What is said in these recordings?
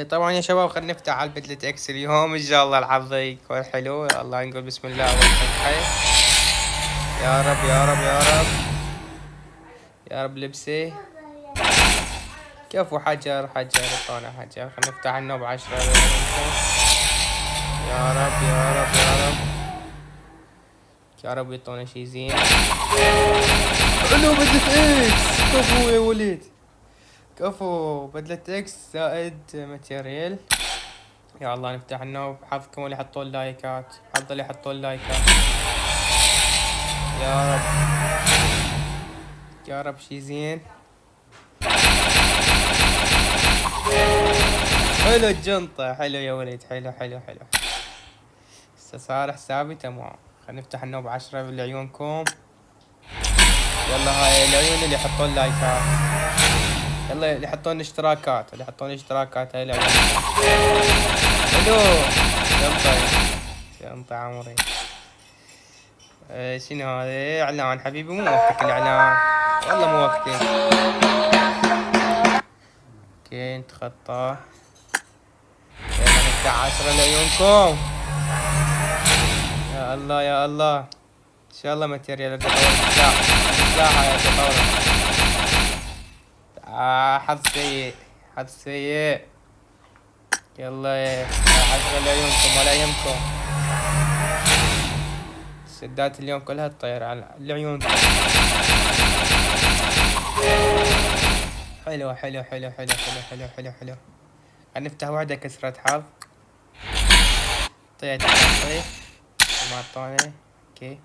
طبعا يا شباب خلينا نفتح على البدلة اكس اليوم ان شاء الله الحظ يكون حلو. يا الله نقول بسم الله اول فتحة. يا رب يا رب يا رب يا رب لبسي. كفو حجر حجر طالع حجر. خلينا نفتح النوب 10. يا رب يا رب يا رب يا رب يعطونا شي زين. حلو بدلة اكس. كفو يا وليد كفو بدلة اكس زائد ماتيريال. يا الله نفتح النوب. حظكم اللي حطوا اللايكات. حظ اللي حطوا اللايكات يا رب يا رب شي زين. حلو الجنطة حلو يا وليد حلو حلو حلو. صار حسابي تمام. خلينا نفتح النوب 10 لعيونكم. يلا هاي العيون اللي يحطون لايكات. يلا اللي يحطون اشتراكات اللي يحطون اشتراكات هاي العيون. حلو جنطة جنطة عمري. شنو هذا اعلان حبيبي مو وقتك الاعلان والله مو وقتك. اوكي نتخطى. يلا نفتح 10 لعيونكم. يا الله يا الله ان شاء الله ماتيريال تطور مساحة يا تطور. حظ سيء حظ سيء. يلا 10 لعيونكم ولا يهمكم. السدات اليوم كلها تطير على العيون. حلو حلو حلو حلو حلو حلو حلو حلو. هنفتح واحدة كسرة حظ. طيب ما اعطوني. اوكي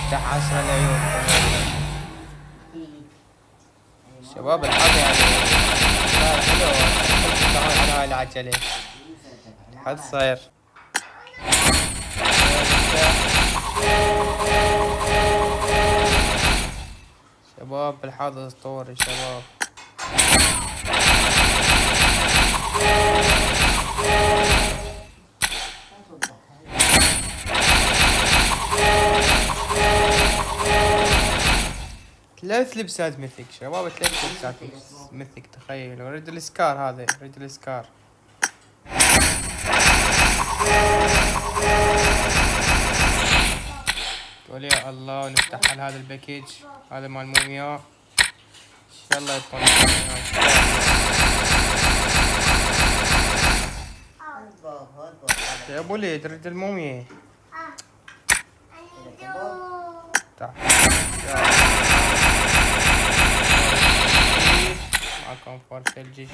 افتح 10 لعيون شباب. الحظ يعني صار حلو. تفتحون على هاي العجلة الحظ صاير. شباب الحظ اسطوري شباب. ثلاث لبسات مثلك شباب. ثلاث لبسات مثلك تخيلوا. ريدل سكار هذا ريدل سكار. قول يا الله. نفتح على هذا الباكيج. هذا مال موميا ان شاء الله يطلع. يا ابو لي تريد الموميا. معكم فار ثلجي.